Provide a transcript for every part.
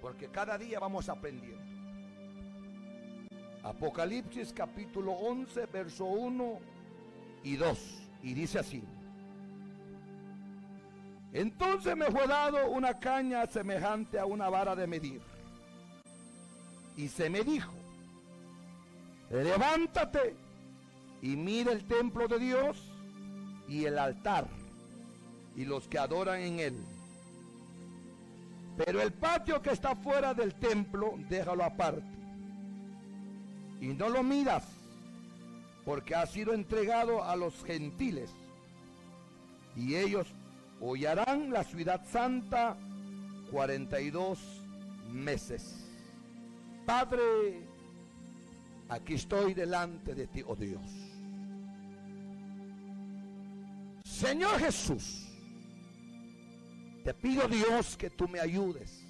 porque cada día vamos aprendiendo. Apocalipsis capítulo 11, verso 1 y 2, y dice así: entonces me fue dado una caña semejante a una vara de medir, y se me dijo: levántate y mira el templo de Dios y el altar y los que adoran en él. Pero el patio que está fuera del templo, déjalo aparte, y no lo miras, porque ha sido entregado a los gentiles, y ellos hollarán la ciudad santa 42 meses. Padre, aquí estoy delante de ti, oh Dios. Señor Jesús, te pido, Dios, que tú me ayudes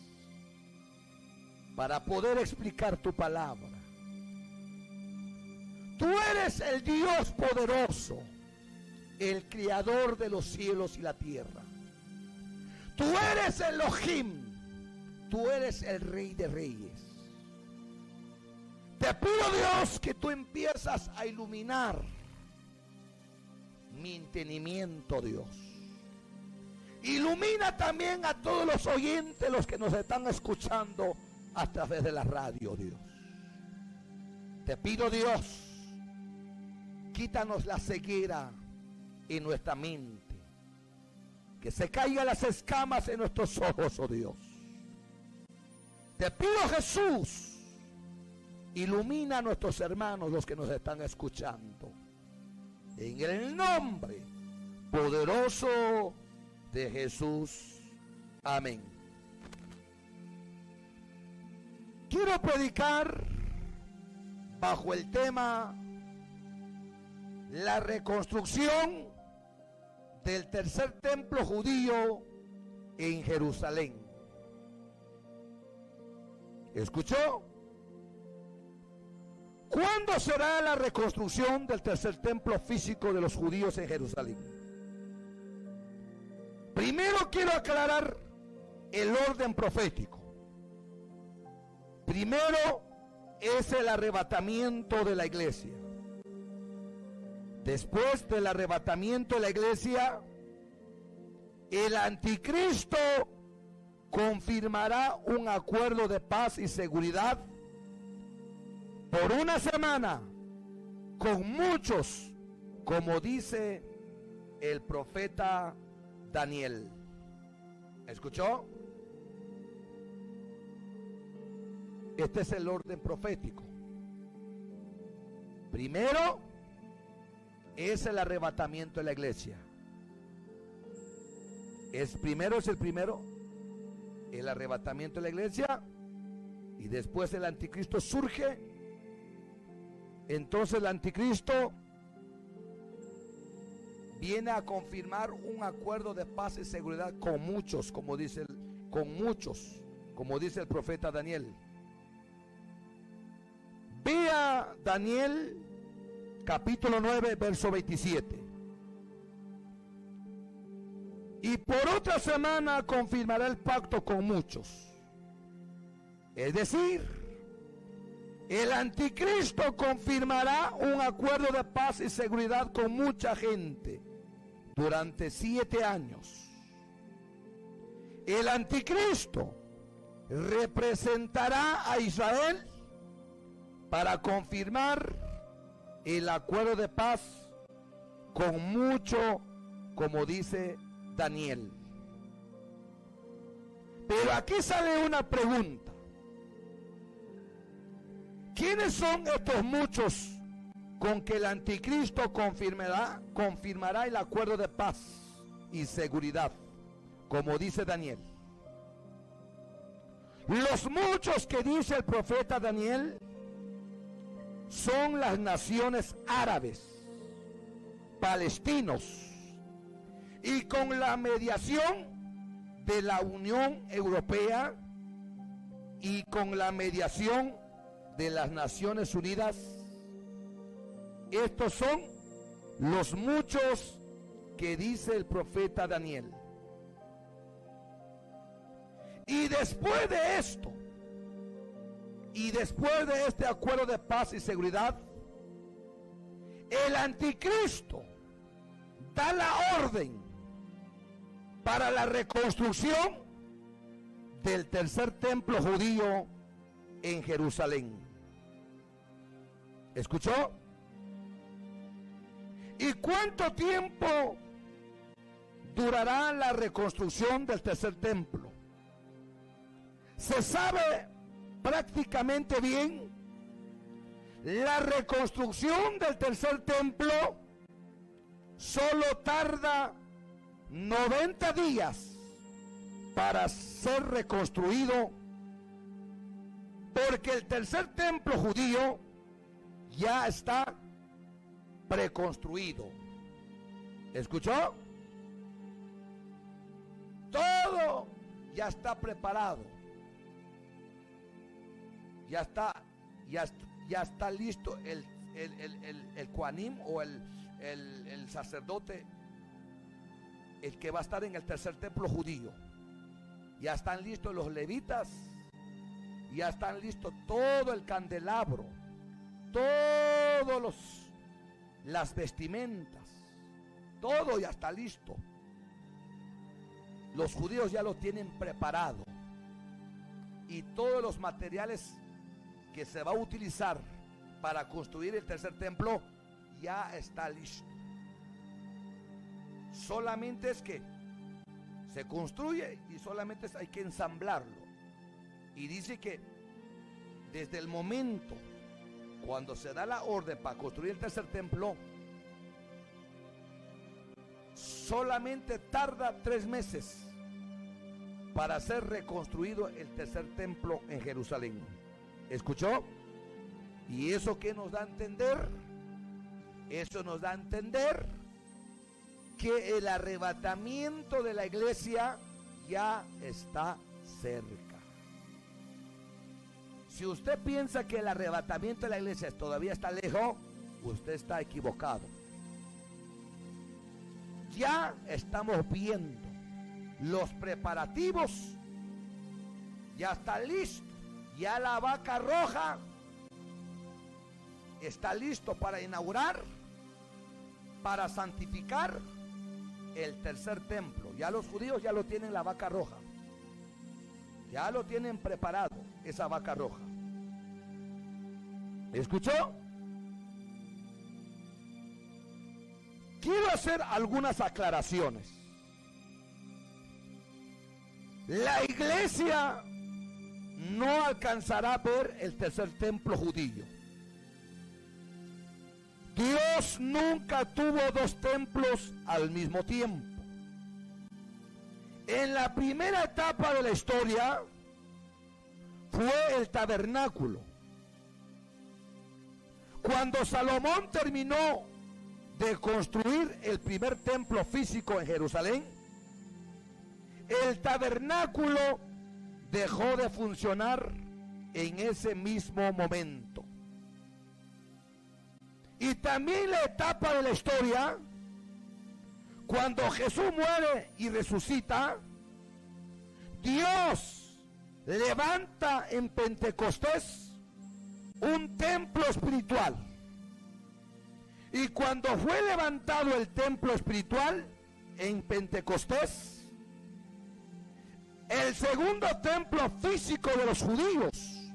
para poder explicar tu palabra. Tú eres el Dios poderoso, el creador de los cielos y la tierra. Tú eres Elohim, tú eres el Rey de Reyes. Te pido, Dios, que tú empiezas a iluminar mi entendimiento, Dios. Ilumina también a todos los oyentes, los que nos están escuchando a través de la radio, Dios. Te pido, Dios, quítanos la ceguera en nuestra mente, que se caigan las escamas en nuestros ojos, oh Dios. Te pido, Jesús, ilumina a nuestros hermanos, los que nos están escuchando, en el nombre poderoso de Jesús. Amén. Quiero predicar bajo el tema la reconstrucción del tercer templo judío en Jerusalén. ¿Escuchó? ¿Cuándo será la reconstrucción del tercer templo físico de los judíos en Jerusalén? Primero quiero aclarar el orden profético. Primero es el arrebatamiento de la iglesia. Después del arrebatamiento de la iglesia, el anticristo confirmará un acuerdo de paz y seguridad por una semana con muchos, como dice el profeta Daniel. ¿Escuchó? Este es el orden profético. Primero es el arrebatamiento de la iglesia. Primero es el arrebatamiento de la iglesia, y después el anticristo surge. Entonces el anticristo viene a confirmar un acuerdo de paz y seguridad con muchos, como dice el profeta Daniel. Vea Daniel capítulo 9, verso 27. Y por otra semana confirmará el pacto con muchos. Es decir, el anticristo confirmará un acuerdo de paz y seguridad con mucha gente durante 7 años. El anticristo representará a Israel para confirmar el acuerdo de paz con mucho, como dice Daniel. Pero aquí sale una pregunta. ¿Quiénes son estos muchos con que el anticristo confirmará el acuerdo de paz y seguridad, como dice Daniel? Los muchos que dice el profeta Daniel son las naciones árabes, palestinos, y con la mediación de la Unión Europea y con la mediación de las Naciones Unidas. Estos son los muchos que dice el profeta Daniel. Y después de esto, Y después de este acuerdo de paz y seguridad, el anticristo da la orden para la reconstrucción del tercer templo judío en Jerusalén. ¿Escuchó? ¿Y cuánto tiempo durará la reconstrucción del tercer templo? Se sabe prácticamente bien. La reconstrucción del tercer templo solo tarda 90 días para ser reconstruido, porque el tercer templo judío ya está preconstruido. ¿Escuchó? Todo ya está preparado. Ya está listo el Kohanim o el sacerdote, el que va a estar en el tercer templo judío. Ya están listos los levitas, ya están listos todo el candelabro, todos las vestimentas, todo ya está listo. Los judíos ya lo tienen preparado, y todos los materiales que se va a utilizar para construir el tercer templo ya está listo. Solamente es que se construye y solamente hay que ensamblarlo. Y dice que desde el momento cuando se da la orden para construir el tercer templo, solamente tarda 3 meses para ser reconstruido el tercer templo en Jerusalén. ¿Escuchó? ¿Y eso qué nos da a entender? Eso nos da a entender que el arrebatamiento de la iglesia ya está cerca. Si usted piensa que el arrebatamiento de la iglesia todavía está lejos, usted está equivocado. Ya estamos viendo los preparativos, ya está listo. Ya la vaca roja está listo para inaugurar, para santificar el tercer templo. Ya los judíos ya lo tienen, la vaca roja. Ya lo tienen preparado, esa vaca roja. ¿Escuchó? Quiero hacer algunas aclaraciones. La iglesia no alcanzará a ver el tercer templo judío. Dios nunca tuvo 2 templos al mismo tiempo. En la primera etapa de la historia fue el tabernáculo. Cuando Salomón terminó de construir el primer templo físico en Jerusalén, el tabernáculo dejó de funcionar en ese mismo momento. Y también la etapa de la historia, cuando Jesús muere y resucita, Dios levanta en Pentecostés un templo espiritual. Y cuando fue levantado el templo espiritual en Pentecostés, el segundo templo físico de los judíos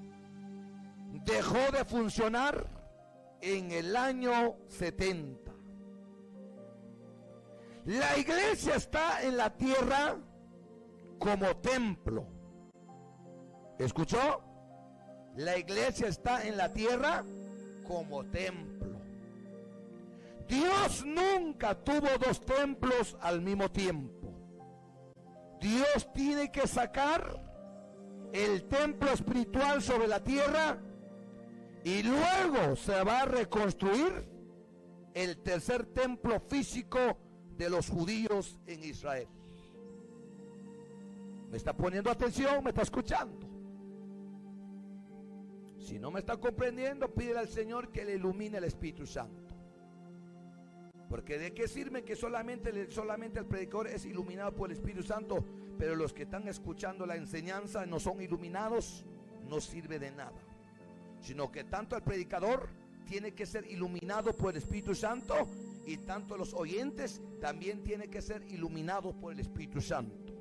dejó de funcionar en el año 70. La iglesia está en la tierra como templo. ¿Escuchó? La iglesia está en la tierra como templo. Dios nunca tuvo 2 templos al mismo tiempo. Dios tiene que sacar el templo espiritual sobre la tierra y luego se va a reconstruir el tercer templo físico de los judíos en Israel. ¿Me está poniendo atención? ¿Me está escuchando? Si no me está comprendiendo, pídele al Señor que le ilumine el Espíritu Santo. Porque de qué sirve que solamente el predicador es iluminado por el Espíritu Santo, pero los que están escuchando la enseñanza no son iluminados, no sirve de nada. sino que tanto el predicador tiene que ser iluminado por el Espíritu Santo, y tanto los oyentes también tienen que ser iluminados por el Espíritu Santo.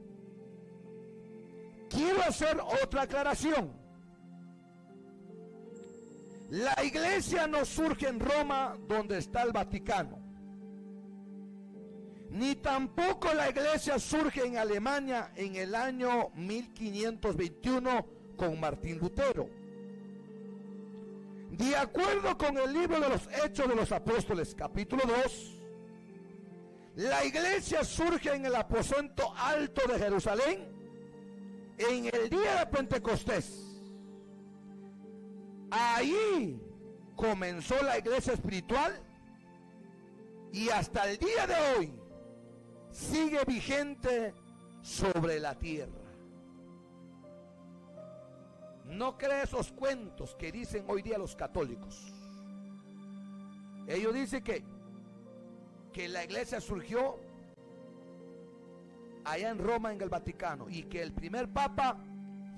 Quiero hacer otra aclaración. La iglesia no surge en Roma, donde está el Vaticano, ni tampoco la iglesia surge en Alemania en el año 1521 con Martín Lutero. De acuerdo con el libro de los Hechos de los Apóstoles, capítulo 2, la iglesia surge en el aposento alto de Jerusalén en el día de Pentecostés. Ahí comenzó la iglesia espiritual y hasta el día de hoy sigue vigente sobre la tierra. No cree esos cuentos que dicen hoy día los católicos. Ellos dicen que la iglesia surgió allá en Roma, en el Vaticano, y que el primer papa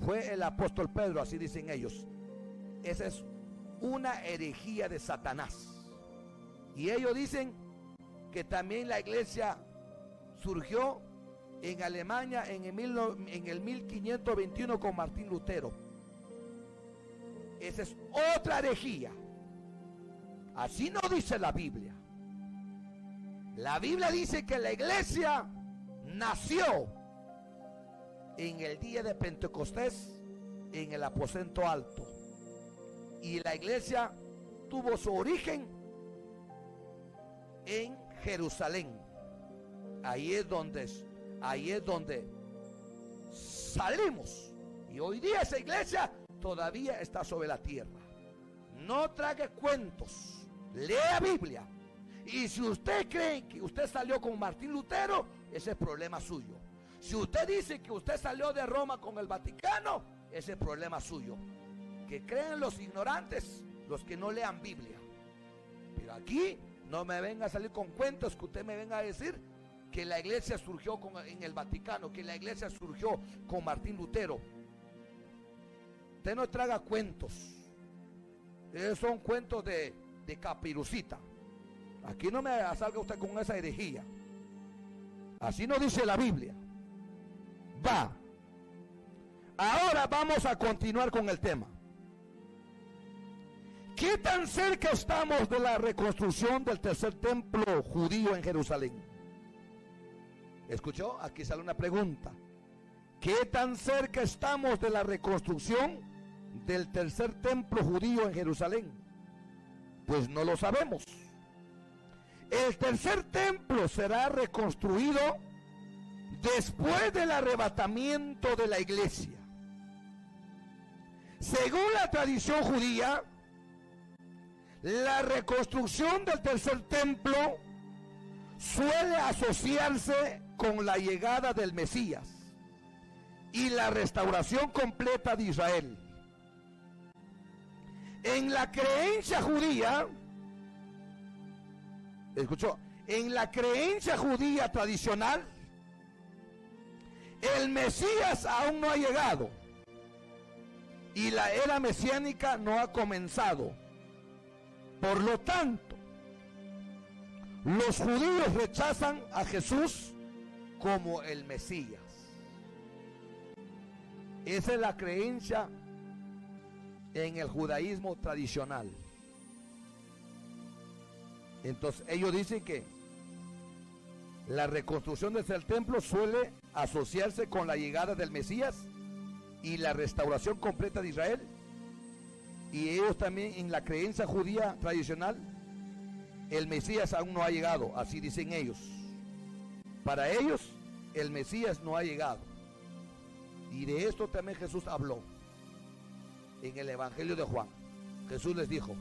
fue el apóstol Pedro, así dicen ellos. Esa es una herejía de Satanás. Y ellos dicen que también la iglesia surgió en Alemania en el 1521 con Martín Lutero. Esa es otra herejía. Así no dice la Biblia. La Biblia dice que la iglesia nació en el día de Pentecostés en el aposento alto. Y la iglesia tuvo su origen en Jerusalén. Ahí es donde salimos. Y hoy día esa iglesia todavía está sobre la tierra. No trague cuentos, lea Biblia. Y si usted cree que usted salió con Martín Lutero, ese es problema suyo. Si usted dice que usted salió de Roma con el Vaticano, ese es problema suyo. Que creen los ignorantes, los que no lean Biblia. Pero aquí no me venga a salir con cuentos, que usted me venga a decir que la iglesia surgió en el Vaticano, que la iglesia surgió con Martín Lutero. Usted no traga cuentos. Esos son cuentos de capirucita. Aquí no me salga usted con esa herejía. Así no dice la Biblia. Va. Ahora vamos a continuar con el tema. ¿Qué tan cerca estamos de la reconstrucción del tercer templo judío en Jerusalén? ¿Escuchó? Aquí sale una pregunta. ¿Qué tan cerca estamos de la reconstrucción del tercer templo judío en Jerusalén? Pues no lo sabemos. El tercer templo será reconstruido después del arrebatamiento de la iglesia. Según la tradición judía, la reconstrucción del tercer templo suele asociarse con la llegada del Mesías y la restauración completa de Israel. En la creencia judía, ¿escuchó? En la creencia judía tradicional, el Mesías aún no ha llegado y la era mesiánica no ha comenzado. Por lo tanto, los judíos rechazan a Jesús como el Mesías. Esa es la creencia en el judaísmo tradicional. Entonces ellos dicen que la reconstrucción del templo suele asociarse con la llegada del Mesías y la restauración completa de Israel. Y ellos también, en la creencia judía tradicional, el Mesías aún no ha llegado, así dicen ellos. Para ellos el Mesías no ha llegado. Y de esto también Jesús habló en el Evangelio de Juan. Jesús les dijo: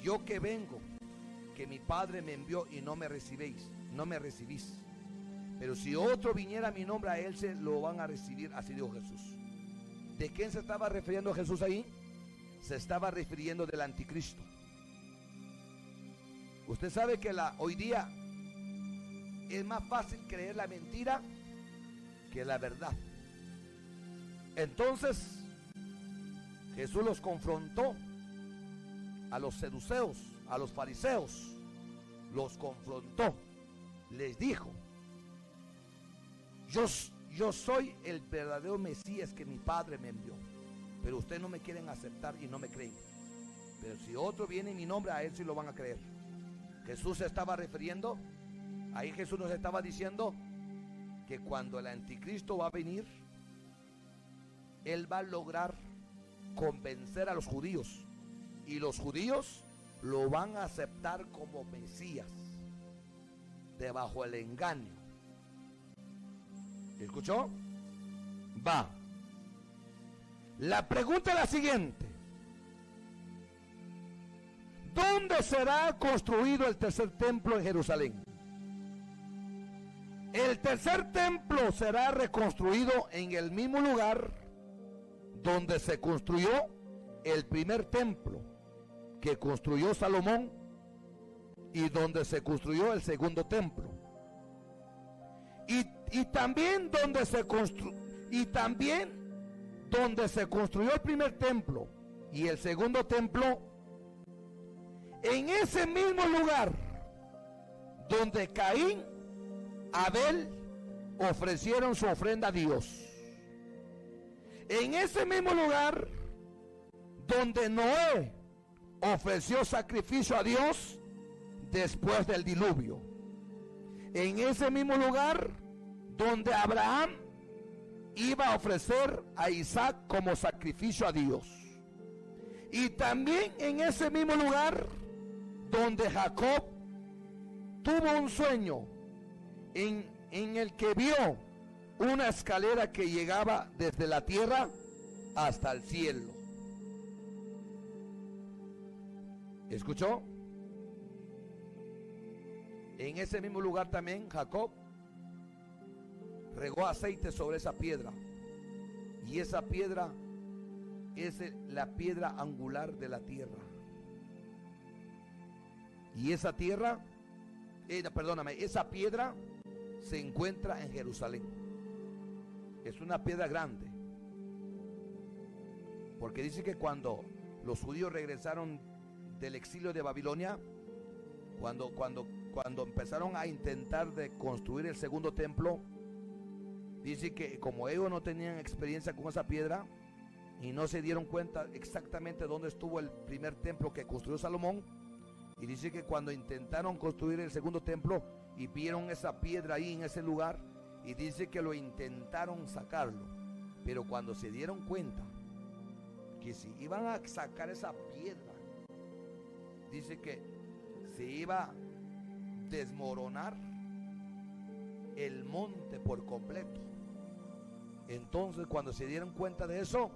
yo que vengo, que mi Padre me envió y no me recibís. Pero si otro viniera a mi nombre, a él se lo van a recibir, así dijo Jesús. ¿De quién se estaba refiriendo Jesús ahí? Se estaba refiriendo del anticristo. Usted sabe que hoy día es más fácil creer la mentira que la verdad. Entonces Jesús los confrontó a los seduceos, a los fariseos, los confrontó, les dijo: yo soy el verdadero Mesías que mi Padre me envió, pero ustedes no me quieren aceptar y no me creen. Pero si otro viene en mi nombre, a él sí lo van a creer. Jesús se estaba refiriendo, ahí Jesús nos estaba diciendo que cuando el anticristo va a venir, él va a lograr convencer a los judíos, y los judíos lo van a aceptar como Mesías, debajo el engaño. ¿Escuchó? Va. La pregunta es la siguiente: ¿dónde será construido el tercer templo en Jerusalén? El tercer templo será reconstruido en el mismo lugar donde se construyó el primer templo que construyó Salomón, y donde se construyó el segundo templo. Y también donde se construyó el primer templo y el segundo templo, en ese mismo lugar donde Caín, Abel ofrecieron su ofrenda a Dios. En ese mismo lugar donde Noé ofreció sacrificio a Dios después del diluvio. En ese mismo lugar donde Abraham iba a ofrecer a Isaac como sacrificio a Dios. Y también en ese mismo lugar donde Jacob tuvo un sueño en el que vio una escalera que llegaba desde la tierra hasta el cielo. ¿Escuchó? En ese mismo lugar también Jacob regó aceite sobre esa piedra, y esa piedra es la piedra angular de la tierra. Y esa tierra, esa piedra se encuentra en Jerusalén. Es una piedra grande, porque dice que cuando los judíos regresaron del exilio de Babilonia, cuando empezaron a intentar de construir el segundo templo, dice que como ellos no tenían experiencia con esa piedra y no se dieron cuenta exactamente dónde estuvo el primer templo que construyó Salomón, y dice que cuando intentaron construir el segundo templo y vieron esa piedra ahí en ese lugar, y dice que lo intentaron sacarlo, pero cuando se dieron cuenta que si iban a sacar esa piedra, dice que se iba a desmoronar el monte por completo. Entonces cuando se dieron cuenta de eso,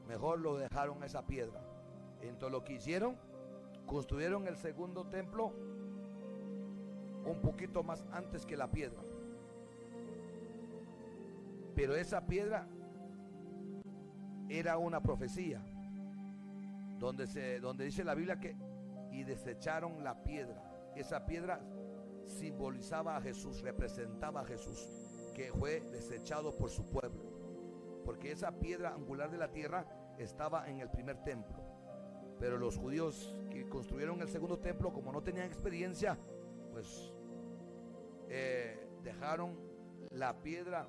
mejor lo dejaron esa piedra. Entonces lo que hicieron, construyeron el segundo templo un poquito más antes que la piedra. Pero esa piedra era una profecía, donde dice la Biblia que y desecharon la piedra. Esa piedra simbolizaba a Jesús, representaba a Jesús, que fue desechado por su pueblo, porque esa piedra angular de la tierra estaba en el primer templo. Pero los judíos que construyeron el segundo templo, como no tenían experiencia, pues dejaron la piedra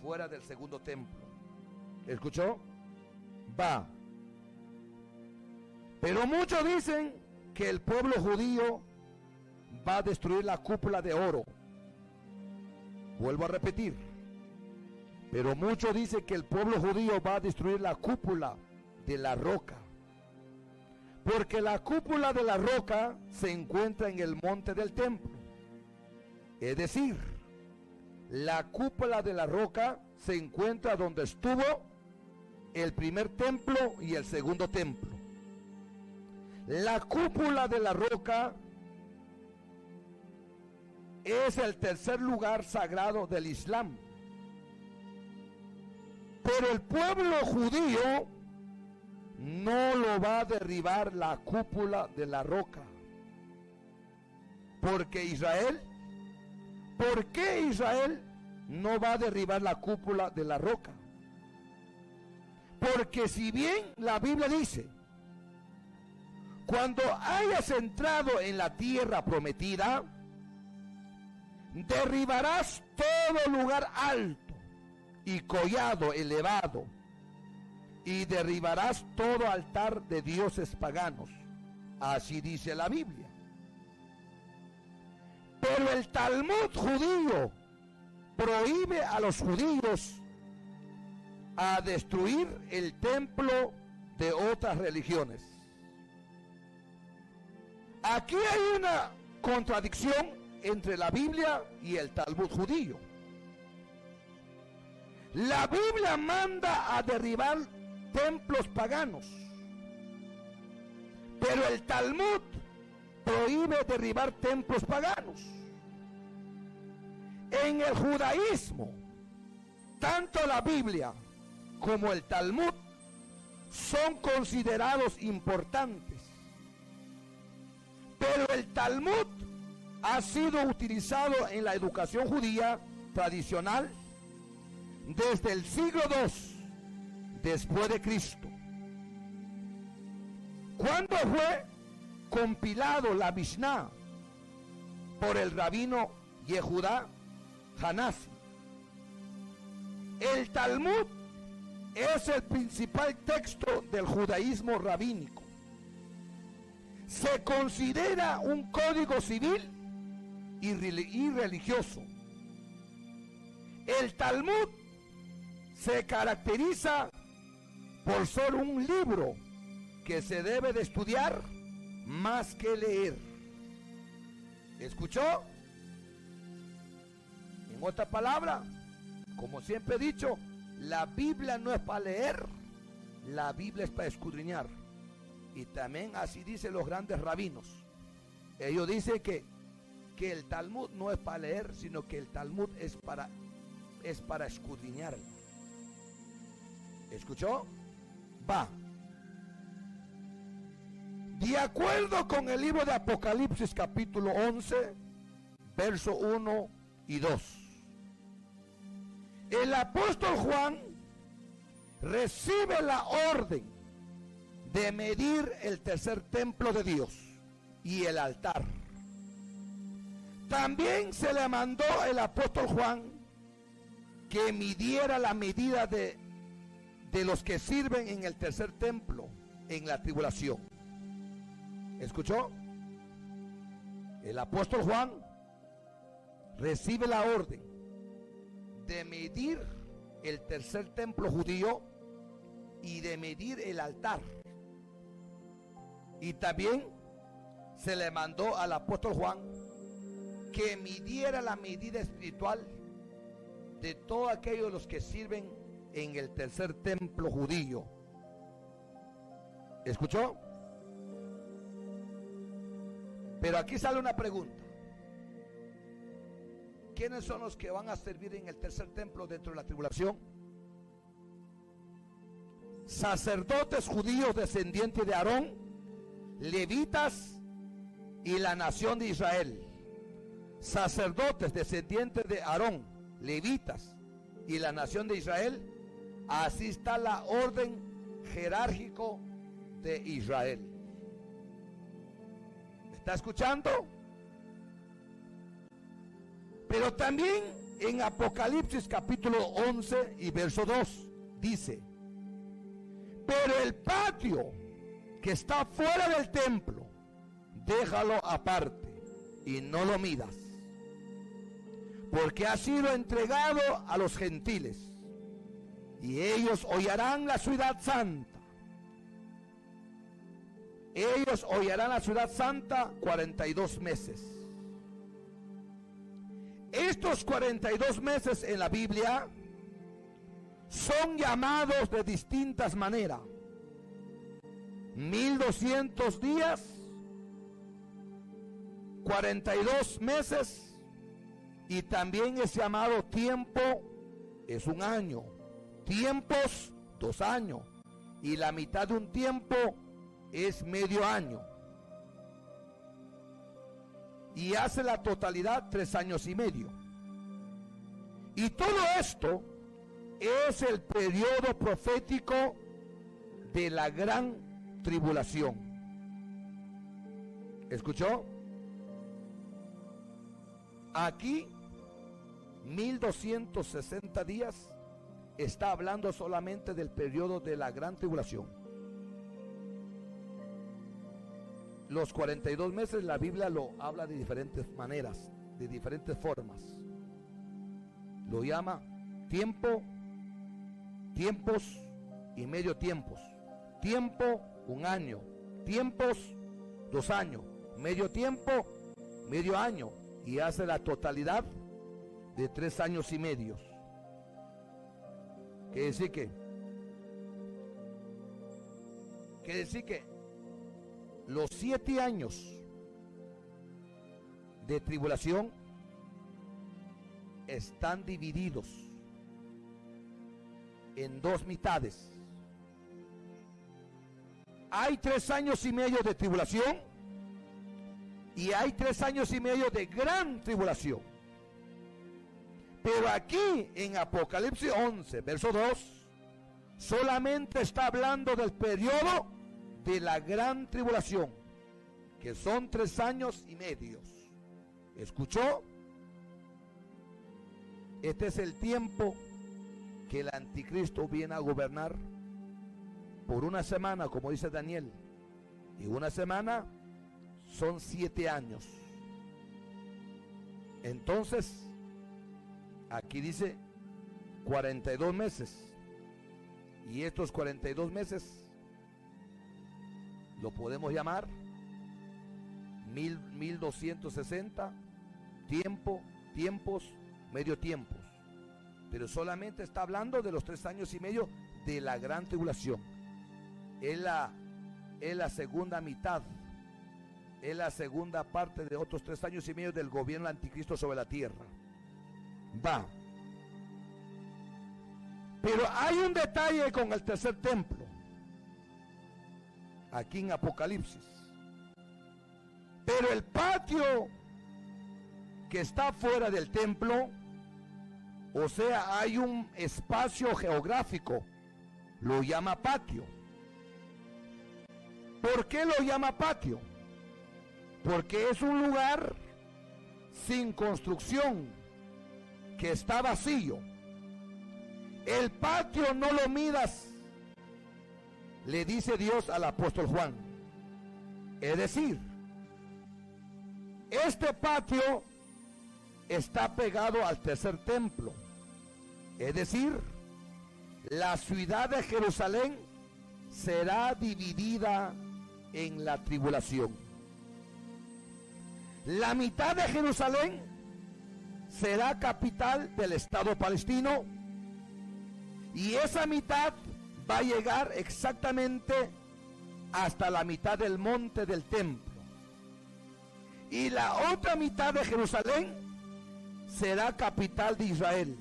fuera del segundo templo. ¿Escuchó? Va. Pero muchos dicen que el pueblo judío va a destruir la cúpula de oro. Vuelvo a repetir. Pero muchos dicen que el pueblo judío va a destruir la cúpula de la roca. Porque la cúpula de la roca se encuentra en el monte del templo. Es decir, la cúpula de la roca se encuentra donde estuvo el primer templo y el segundo templo. La cúpula de la roca es el tercer lugar sagrado del Islam. Pero el pueblo judío no lo va a derribar la cúpula de la roca. Porque Israel, ¿por qué Israel no va a derribar la cúpula de la roca? Porque si bien la Biblia dice, cuando hayas entrado en la tierra prometida, derribarás todo lugar alto y collado elevado, y derribarás todo altar de dioses paganos. Así dice la Biblia. Pero el Talmud judío prohíbe a los judíos a destruir el templo de otras religiones. Aquí hay una contradicción entre la Biblia y el Talmud judío. La Biblia manda a derribar templos paganos, pero el Talmud prohíbe derribar templos paganos. En el judaísmo, tanto la Biblia como el Talmud son considerados importantes, pero el Talmud ha sido utilizado en la educación judía tradicional desde el siglo II después de Cristo. ¿Cuándo fue compilado la Mishnah por el rabino Yehudá Hanasi? El Talmud es el principal texto del judaísmo rabínico. Se considera un código civil y religioso. El Talmud se caracteriza por ser un libro que se debe de estudiar más que leer. ¿Escuchó? En otra palabra, como siempre he dicho, la Biblia no es para leer, la Biblia es para escudriñar. Y también así dicen los grandes rabinos. Ellos dicen que el Talmud no es para leer, sino que el Talmud es para escudriñar. ¿Escuchó? Va. De acuerdo con el libro de Apocalipsis capítulo 11, verso 1 y 2. El apóstol Juan recibe la orden de medir el tercer templo de Dios y el altar. También se le mandó el apóstol Juan que midiera la medida de los que sirven en el tercer templo en la tribulación. ¿Escuchó? El apóstol Juan recibe la orden de medir el tercer templo judío y de medir el altar. Y también se le mandó al apóstol Juan que midiera la medida espiritual de todos aquellos los que sirven en el tercer templo judío. ¿Escuchó? Pero aquí sale una pregunta. ¿Quiénes son los que van a servir en el tercer templo dentro de la tribulación? Sacerdotes judíos descendientes de Aarón, levitas y la nación de Israel. Sacerdotes descendientes de Aarón, levitas y la nación de Israel. Así está la orden jerárquico de Israel. ¿Me está escuchando? Pero también en Apocalipsis capítulo 11 y verso 2 dice: pero el patio que está fuera del templo, déjalo aparte y no lo midas, porque ha sido entregado a los gentiles, y ellos hollarán la ciudad santa. Ellos hollarán la ciudad santa 42 meses. Estos 42 meses en la Biblia son llamados de distintas maneras: 1200 días, 42 meses, y también es llamado tiempo, es un año, tiempos, 2 años, y la mitad de un tiempo es medio año, y hace la totalidad 3 años y medio. Y todo esto es el periodo profético de la gran tribulación. ¿Escuchó? Aquí 1260 días está hablando solamente del periodo de la gran tribulación. Los 42 meses la Biblia lo habla de diferentes maneras, de diferentes formas. Lo llama tiempo, tiempos y medio tiempos. Tiempo, 1 año. Tiempos, 2 años. Medio tiempo, medio año. Y hace la totalidad de 3 años y medio. Quiere decir que los 7 años de tribulación están divididos en 2 mitades. Hay 3 años y medio de tribulación y hay 3 años y medio de gran tribulación. Pero aquí en Apocalipsis 11, verso 2, solamente está hablando del periodo de la gran tribulación, que son 3 años y medio. ¿Escuchó? Este es el tiempo que el anticristo viene a gobernar por 1 semana, como dice Daniel. Y 1 semana son 7 años. Entonces, aquí dice 42 meses. Y estos 42 meses lo podemos llamar 1260, tiempos, medio tiempos. Pero solamente está hablando de los 3 años y medio de la gran tribulación. Es la segunda mitad. Es la segunda parte de otros 3 años y medio del gobierno anticristo sobre la tierra. Va. Pero hay un detalle con el tercer templo. Aquí en Apocalipsis. Pero el patio que está fuera del templo, o sea, hay un espacio geográfico, lo llama patio. ¿Por qué lo llama patio? Porque es un lugar sin construcción, que está vacío. El patio no lo midas, le dice Dios al apóstol Juan. Es decir, este patio está pegado al tercer templo. Es decir, la ciudad de Jerusalén será dividida en la tribulación. La mitad de Jerusalén será capital del Estado palestino, y esa mitad va a llegar exactamente hasta la mitad del monte del templo. Y la otra mitad de Jerusalén será capital de Israel.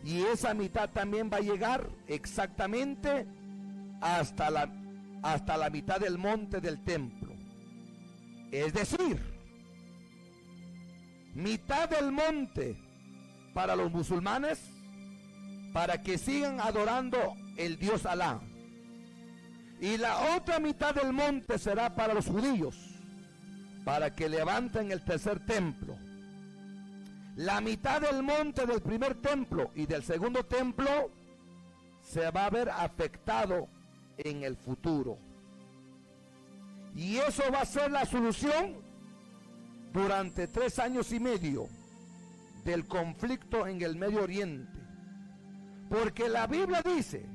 Y esa mitad también va a llegar exactamente hasta la mitad del monte del templo. Es decir, mitad del monte para los musulmanes, para que sigan adorando el Dios Alá. Y la otra mitad del monte será para los judíos, para que levanten el tercer templo. La mitad del monte del primer templo y del segundo templo se va a ver afectado en el futuro. Y eso va a ser la solución durante 3 años y medio del conflicto en el Medio Oriente. Porque la Biblia dice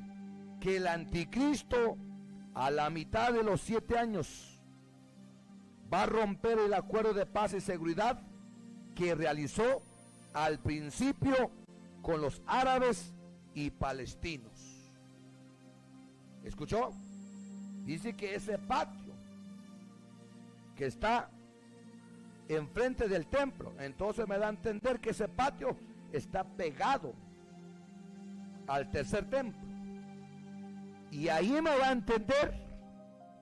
que el anticristo a la mitad de los 7 años va a romper el acuerdo de paz y seguridad que realizó al principio con los árabes y palestinos. ¿Escuchó? Dice que ese patio que está enfrente del templo, entonces me da a entender que ese patio está pegado al tercer templo. Y ahí me va a entender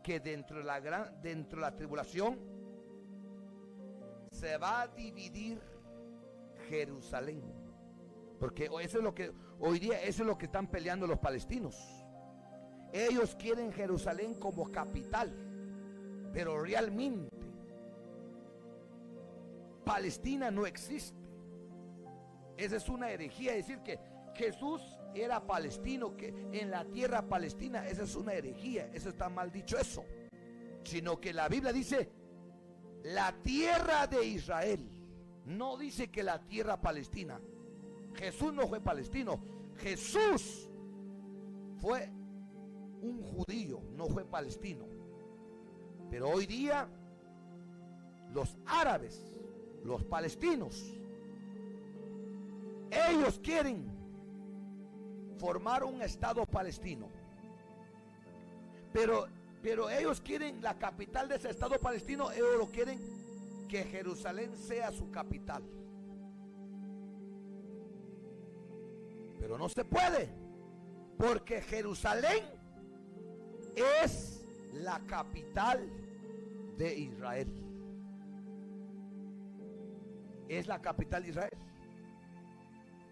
que dentro de la tribulación se va a dividir Jerusalén. Porque eso es lo que hoy día, eso es lo que están peleando los palestinos. Ellos quieren Jerusalén como capital, pero realmente Palestina no existe. Esa es una herejía, decir que Jesús era palestino, que en la tierra palestina, esa es una herejía, eso está mal dicho eso. Sino que la Biblia dice la tierra de Israel, no dice que la tierra palestina. Jesús no fue palestino, Jesús fue un judío, no fue palestino. Pero hoy día los árabes, los palestinos, ellos quieren formar un estado palestino, pero ellos quieren la capital de ese estado palestino, ellos lo quieren que Jerusalén sea su capital. Pero no se puede, porque Jerusalén es la capital de Israel. Es la capital de Israel.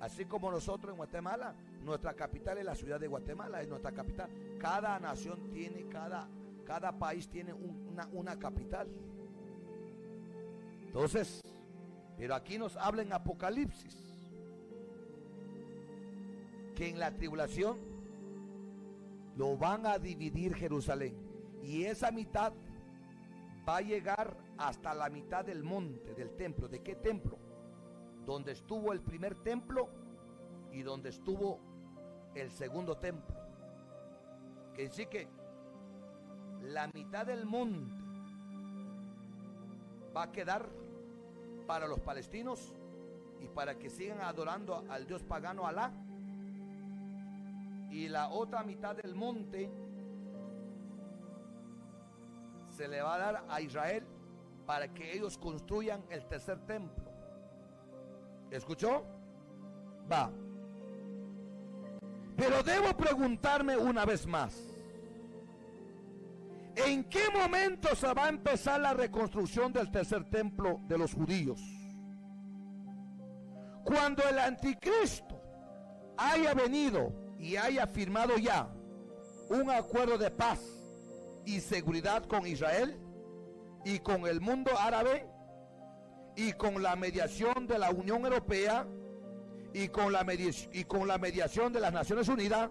Así como nosotros en Guatemala, nuestra capital es la ciudad de Guatemala, es nuestra capital. Cada nación tiene, cada país tiene una capital. Entonces, pero aquí nos habla en Apocalipsis que en la tribulación lo van a dividir Jerusalén, y esa mitad va a llegar hasta la mitad del monte, del templo. ¿De qué templo? Donde estuvo el primer templo y donde estuvo el segundo templo. Que sí, que la mitad del monte va a quedar para los palestinos y para que sigan adorando al dios pagano Alá, y la otra mitad del monte se le va a dar a Israel para que ellos construyan el tercer templo. ¿Escuchó? Va. Pero debo preguntarme una vez más, ¿en qué momento se va a empezar la reconstrucción del tercer templo de los judíos? Cuando el anticristo haya venido y haya firmado ya un acuerdo de paz y seguridad con Israel y con el mundo árabe, y con la mediación de la Unión Europea, y con la mediación de las Naciones Unidas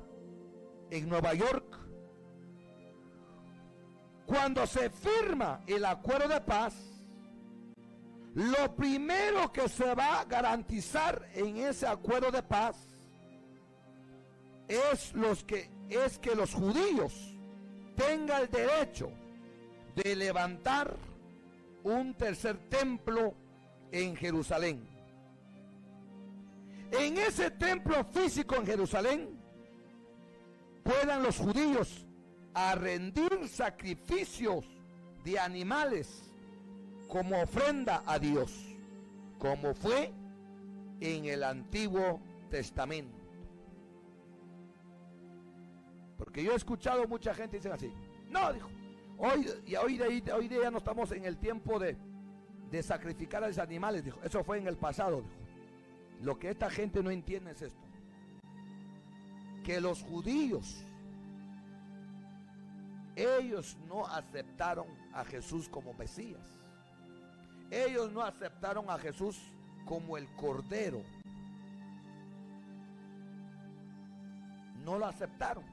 en Nueva York. Cuando se firma el acuerdo de paz, lo primero que se va a garantizar en ese acuerdo de paz es que los judíos tengan el derecho de levantar un tercer templo en Jerusalén. En ese templo físico en Jerusalén puedan los judíos a rendir sacrificios de animales como ofrenda a Dios, como fue en el Antiguo Testamento. Porque yo he escuchado mucha gente dicen así: no, dijo, hoy día no estamos en el tiempo de sacrificar a los animales, dijo. Eso fue en el pasado, dijo. Lo que esta gente no entiende es esto: que los judíos, ellos no aceptaron a Jesús como Mesías. Ellos no aceptaron a Jesús como el Cordero. No lo aceptaron.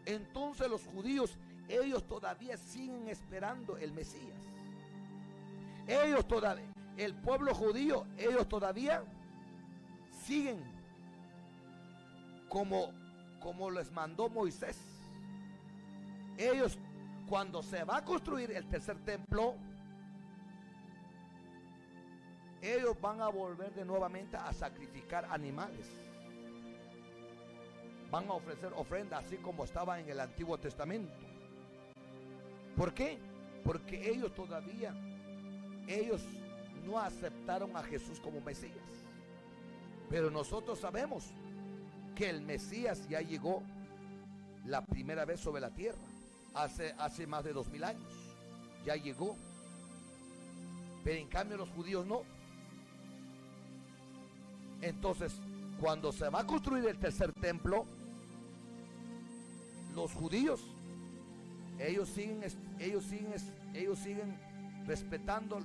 Entonces los judíos, ellos todavía siguen esperando el Mesías. Ellos todavía, el pueblo judío, ellos todavía siguen como les mandó Moisés. Ellos, cuando se va a construir el tercer templo, ellos van a volver de nuevamente a sacrificar animales. Van a ofrecer ofrendas así como estaba en el Antiguo Testamento. ¿Por qué? Porque ellos todavía, ellos no aceptaron a Jesús como Mesías. Pero nosotros sabemos que el Mesías ya llegó la primera vez sobre la tierra, hace más de 2000 años. Ya llegó. Pero en cambio los judíos no. Entonces, cuando se va a construir el tercer templo, los judíos, ellos siguen respetando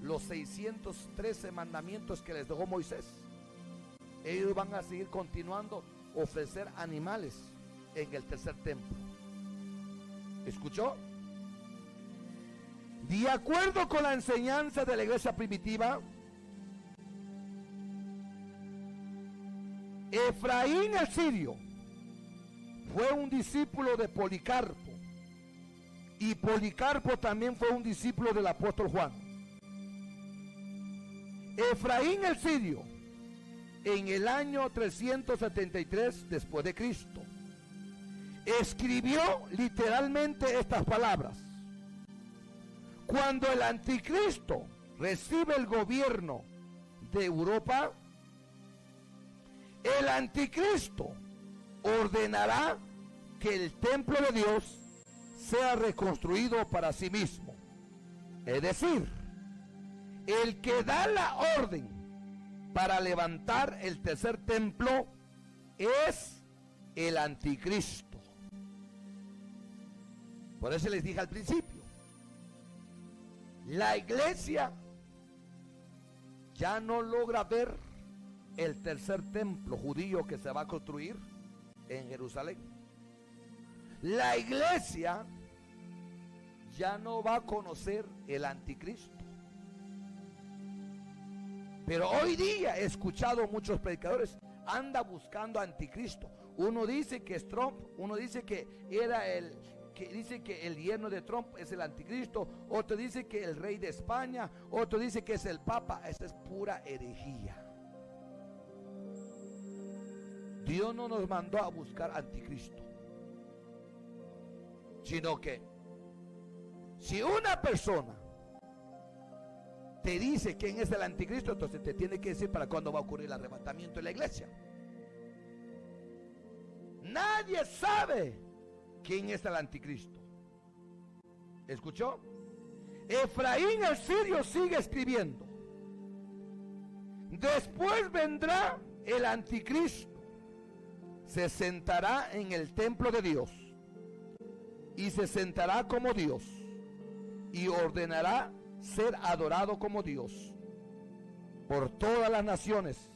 los 613 mandamientos que les dejó Moisés. Ellos van a seguir continuando ofrecer animales en el tercer templo. ¿Escuchó? De acuerdo con la enseñanza de la iglesia primitiva, Efraín el sirio fue un discípulo de Policarpo, y Policarpo también fue un discípulo del apóstol Juan. Efraín el sirio, en el año 373 después de Cristo, escribió literalmente estas palabras: cuando el anticristo recibe el gobierno de Europa, el anticristo ordenará que el templo de Dios sea reconstruido para sí mismo. Es decir, el que da la orden para levantar el tercer templo es el anticristo. Por eso les dije al principio, la iglesia ya no logra ver el tercer templo judío que se va a construir en Jerusalén. La iglesia ya no va a conocer el anticristo. Pero hoy día he escuchado muchos predicadores, anda buscando anticristo. Uno dice que es Trump, uno dice que dice que el yerno de Trump es el anticristo, otro dice que el rey de España, otro dice que es el papa. Esta es pura herejía. Dios no nos mandó a buscar anticristo, sino que si una persona te dice quién es el anticristo, entonces te tiene que decir para cuándo va a ocurrir el arrebatamiento en la iglesia. Nadie sabe quién es el anticristo. ¿Escuchó? Efraín el sirio sigue escribiendo: después vendrá el anticristo, se sentará en el templo de Dios y se sentará como Dios y ordenará ser adorado como Dios por todas las naciones,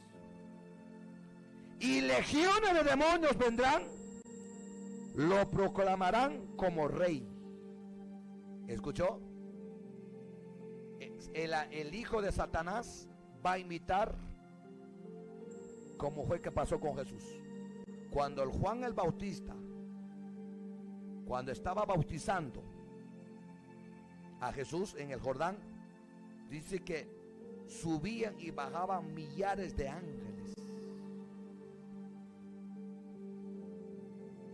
y legiones de demonios vendrán, lo proclamarán como rey. ¿Escuchó? El hijo de Satanás va a imitar como fue que pasó con Jesús. Cuando el Juan el Bautista, cuando estaba bautizando a Jesús en el Jordán, dice que subían y bajaban millares de ángeles.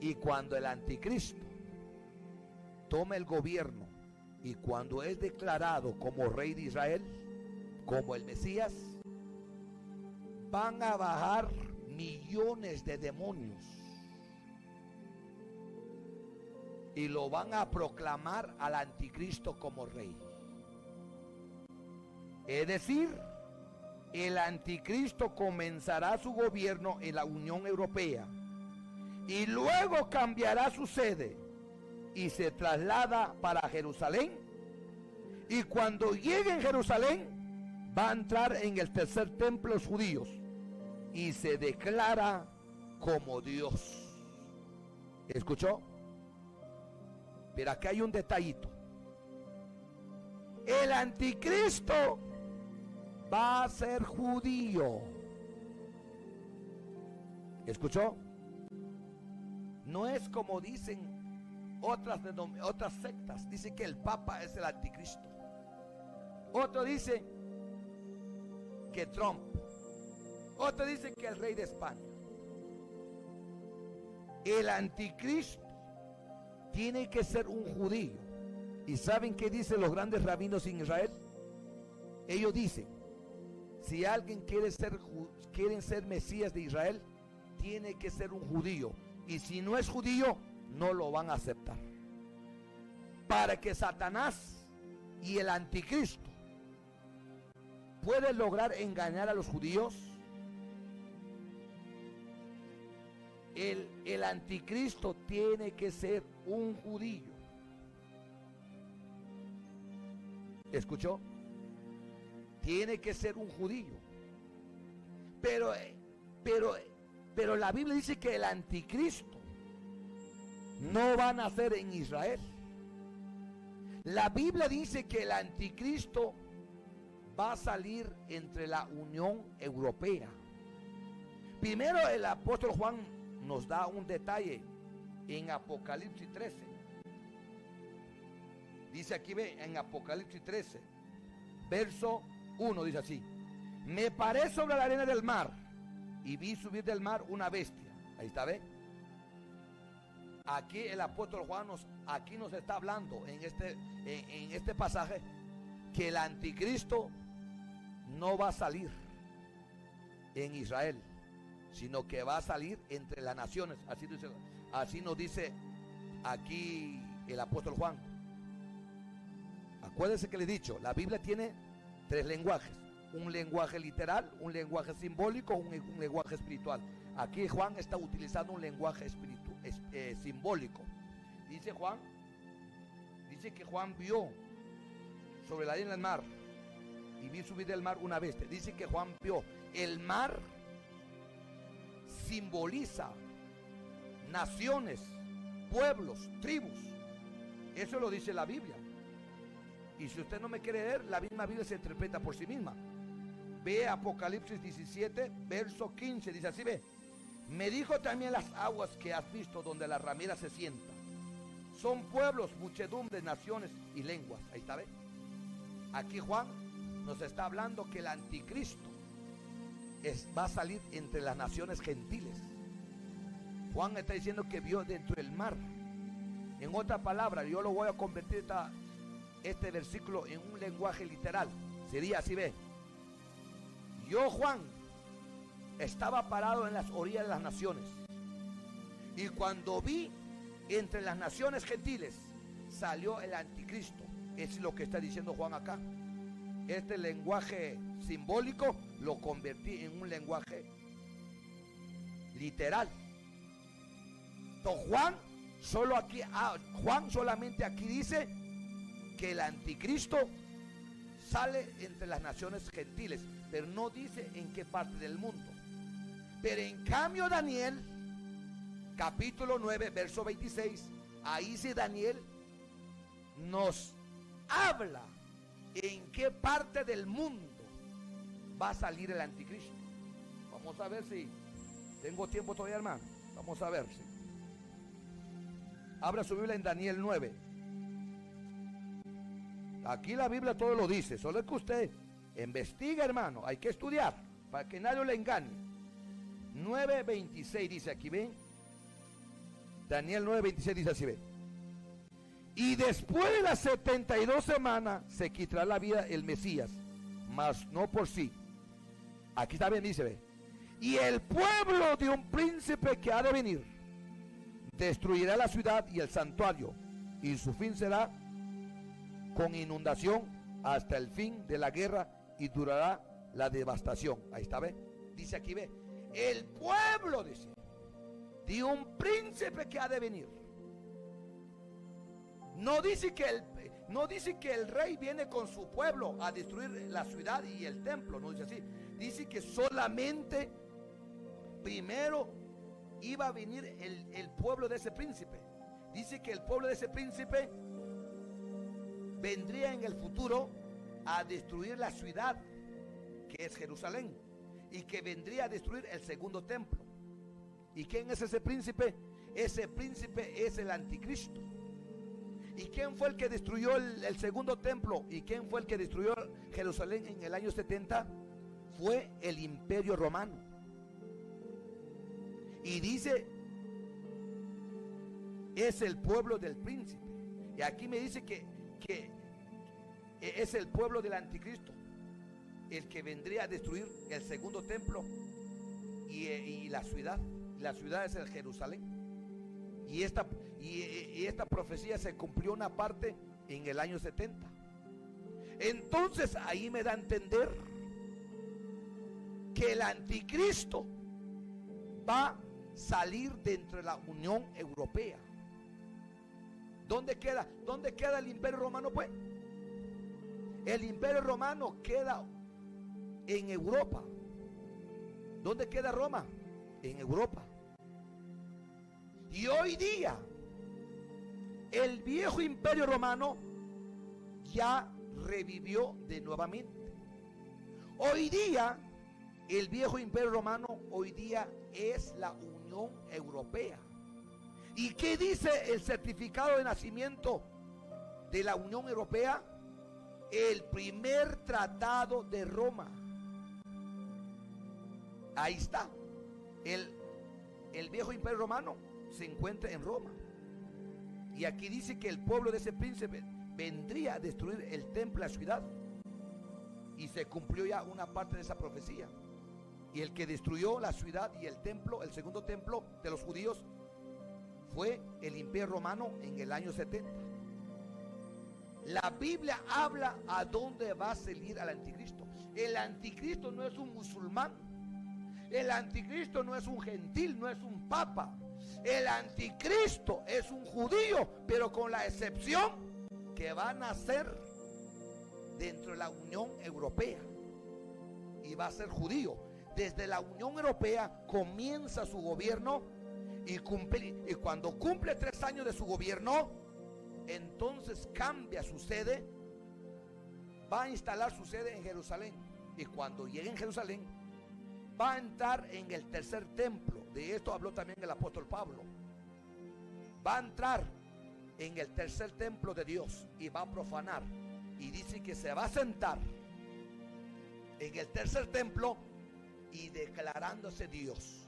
Y cuando el anticristo toma el gobierno y cuando es declarado como rey de Israel, como el Mesías, van a bajar millones de demonios y lo van a proclamar al anticristo como rey. Es decir, el anticristo comenzará su gobierno en la Unión Europea y luego cambiará su sede y se traslada para Jerusalén, y cuando llegue en Jerusalén va a entrar en el tercer templo de los judíos y se declara como Dios. ¿Escuchó? Pero acá hay un detallito. El anticristo va a ser judío. ¿Escuchó? No es como dicen otras sectas. Dicen que el Papa es el anticristo. Otro dice que Trump. Otro dice que el rey de España. El anticristo tiene que ser un judío. ¿Y saben qué dicen los grandes rabinos en Israel? Ellos dicen: si alguien quieren ser Mesías de Israel, tiene que ser un judío. Y si no es judío, no lo van a aceptar. Para que Satanás y el anticristo puedan lograr engañar a los judíos, el anticristo tiene que ser un judío. ¿Escuchó? Tiene que ser un judío. Pero la Biblia dice que el anticristo no va a nacer en Israel. La Biblia dice que el anticristo va a salir entre la Unión Europea. Primero el apóstol Juan nos da un detalle en Apocalipsis 13. Dice aquí, ve, en Apocalipsis 13, verso 1, dice así: me paré sobre la arena del mar y vi subir del mar una bestia. Ahí está, ve. Aquí el apóstol Juan nos está hablando en este pasaje que el anticristo no va a salir en Israel, sino que va a salir entre las naciones. Así nos dice aquí el apóstol Juan. Acuérdense que le he dicho, la Biblia tiene tres lenguajes: un lenguaje literal, un lenguaje simbólico, un lenguaje espiritual. Aquí Juan está utilizando un lenguaje simbólico. Dice que Juan vio sobre la arena del mar y vi subir del mar una bestia. Dice que Juan vio. El mar simboliza naciones, pueblos, tribus. Eso lo dice la Biblia. Y si usted no me quiere leer, la misma Biblia se interpreta por sí misma. Ve Apocalipsis 17, verso 15, dice así, ve: me dijo también las aguas que has visto donde la ramera se sienta. Son pueblos, muchedumbres, naciones y lenguas. Ahí está, ve. Aquí Juan nos está hablando que el anticristo va a salir entre las naciones gentiles. Juan está diciendo que vio dentro del mar. En otra palabra, yo lo voy a convertir este versículo en un lenguaje literal. Sería así, ve: yo, Juan, estaba parado en las orillas de las naciones, y cuando vi entre las naciones gentiles, salió el anticristo. Es lo que está diciendo Juan acá. Este lenguaje simbólico lo convertí en un lenguaje literal. Entonces Juan solamente aquí dice que el anticristo sale entre las naciones gentiles, pero no dice en qué parte del mundo. Pero en cambio Daniel, capítulo 9, verso 26, ahí sí Daniel nos habla en qué parte del mundo va a salir el anticristo. Vamos a ver si tengo tiempo todavía, hermano. Vamos a ver si. Abra su Biblia en Daniel 9. Aquí la Biblia todo lo dice, solo es que usted investiga, hermano. Hay que estudiar para que nadie le engañe. 9:26 dice aquí, ven. Daniel 9:26 dice así, ven: y después de las 72 semanas se quitará la vida el Mesías, mas no por sí. Aquí está bien, dice, ve: y el pueblo de un príncipe que ha de venir destruirá la ciudad y el santuario, y su fin será con inundación hasta el fin de la guerra, y durará la devastación. Ahí está, ve. Dice aquí, ve: el pueblo, dice, de un príncipe que ha de venir. No dice que el rey viene con su pueblo a destruir la ciudad y el templo. No dice así. Dice que solamente primero iba a venir el pueblo de ese príncipe. Dice que el pueblo de ese príncipe vendría en el futuro a destruir la ciudad, que es Jerusalén, y que vendría a destruir el segundo templo. ¿Y quién es ese príncipe? Ese príncipe es el anticristo. ¿Y quién fue el que destruyó el segundo templo? ¿Y quién fue el que destruyó Jerusalén en el año 70? Fue el Imperio Romano. Y dice, es el pueblo del príncipe. Y aquí me dice que es el pueblo del anticristo, el que vendría a destruir el segundo templo y la ciudad. La ciudad es el Jerusalén. Y esta profecía se cumplió una parte en el año 70. Entonces ahí me da a entender que el anticristo va salir dentro de la Unión Europea. ¿Dónde queda? ¿Dónde queda el Imperio Romano, pues? El Imperio Romano queda en Europa. ¿Dónde queda Roma? En Europa. Y hoy día, el viejo Imperio Romano ya revivió de nuevamente. Hoy día, el viejo Imperio Romano hoy día es la Unión Europea. ¿Y qué dice el certificado de nacimiento de la Unión Europea? El primer tratado de Roma. Ahí está. El viejo Imperio Romano se encuentra en Roma. Y aquí dice que el pueblo de ese príncipe vendría a destruir el templo, la ciudad. Y se cumplió ya una parte de esa profecía. Y el que destruyó la ciudad y el templo, el segundo templo de los judíos, fue el Imperio Romano en el año 70. La Biblia habla a dónde va a salir al anticristo. El anticristo no es un musulmán. El anticristo no es un gentil, no es un papa. El anticristo es un judío, pero con la excepción que va a nacer dentro de la Unión Europea. Y va a ser judío. Desde la Unión Europea comienza su gobierno y cuando cumple 3 años de su gobierno, entonces cambia su sede, va a instalar su sede en Jerusalén. Y cuando llegue en Jerusalén, va a entrar en el tercer templo. De esto habló también el apóstol Pablo. Va a entrar en el tercer templo de Dios y va a profanar. Y dice que se va a sentar en el tercer templo y declarándose Dios.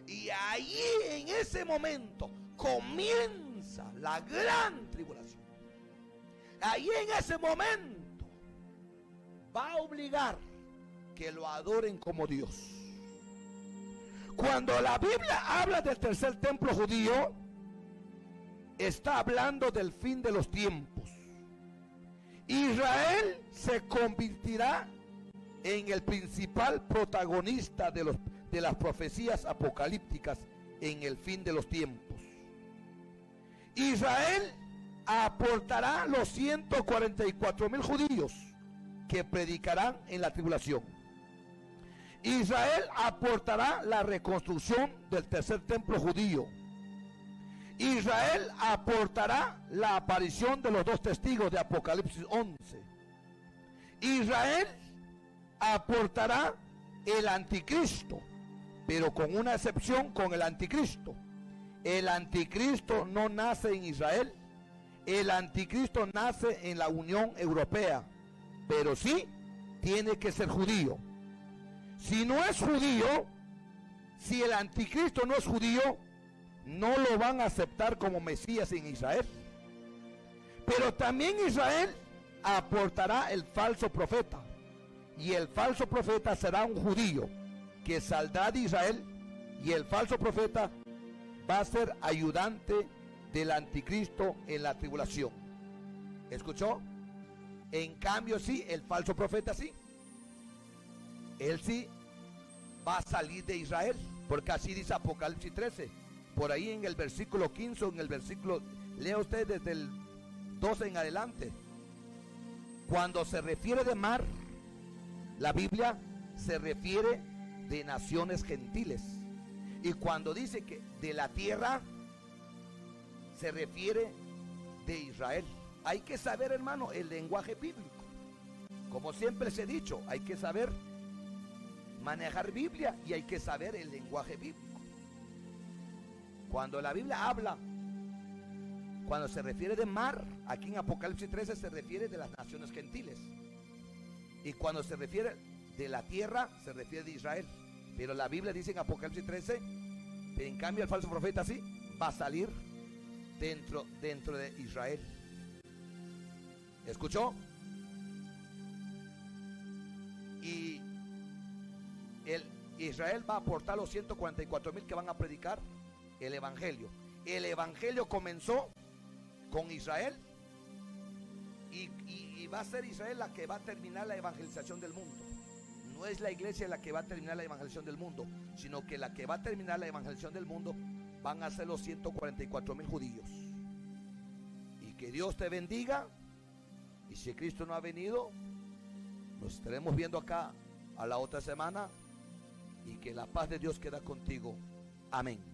Y ahí en ese momento comienza la gran tribulación. Ahí en ese momento va a obligar que lo adoren como Dios. Cuando la Biblia habla del tercer templo judío, está hablando del fin de los tiempos. Israel se convertirá en el principal protagonista de las profecías apocalípticas en el fin de los tiempos. Israel aportará los 144,000 judíos que predicarán en la tribulación. Israel aportará la reconstrucción del tercer templo judío. Israel aportará la aparición de los 2 testigos de Apocalipsis 11. Israel aportará el anticristo, pero con una excepción con el anticristo. El anticristo no nace en Israel. El anticristo nace en la Unión Europea, pero sí tiene que ser judío. Si no es judío, si el anticristo no es judío, no lo van a aceptar como Mesías en Israel. Pero también Israel aportará el falso profeta. Y el falso profeta será un judío que saldrá de Israel. Y el falso profeta va a ser ayudante del anticristo en la tribulación. ¿Escuchó? En cambio sí, el falso profeta sí. Él sí va a salir de Israel. Porque así dice Apocalipsis 13. Por ahí en el versículo 15, en el versículo, lea usted desde el 12 en adelante. Cuando se refiere de mar, la Biblia se refiere de naciones gentiles. Y cuando dice que de la tierra, se refiere de Israel. Hay que saber, hermano, el lenguaje bíblico. Como siempre les he dicho, hay que saber manejar Biblia y hay que saber el lenguaje bíblico. Cuando la Biblia habla, cuando se refiere de mar, aquí en Apocalipsis 13 se refiere de las naciones gentiles. Y cuando se refiere de la tierra, se refiere de Israel. Pero la Biblia dice en Apocalipsis 13, en cambio el falso profeta sí va a salir dentro de Israel. ¿Escuchó? Y Israel va a aportar los 144,000 que van a predicar el evangelio. El evangelio comenzó con Israel y va a ser Israel la que va a terminar la evangelización del mundo. no es la iglesia la que va a terminar la evangelización del mundo, sino que la que va a terminar la evangelización del mundo van a ser los 144,000 judíos. Y que Dios te bendiga. Y si Cristo no ha venido, nos estaremos viendo acá a la otra semana. Y que la paz de Dios queda contigo. Amén.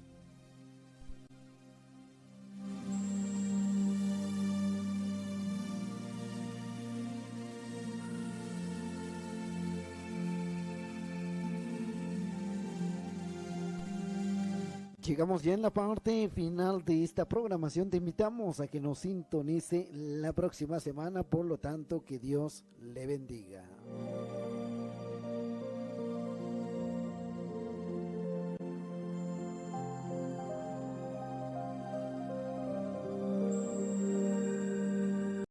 Llegamos ya en la parte final de esta programación. Te invitamos a que nos sintonice la próxima semana. Por lo tanto, que Dios le bendiga.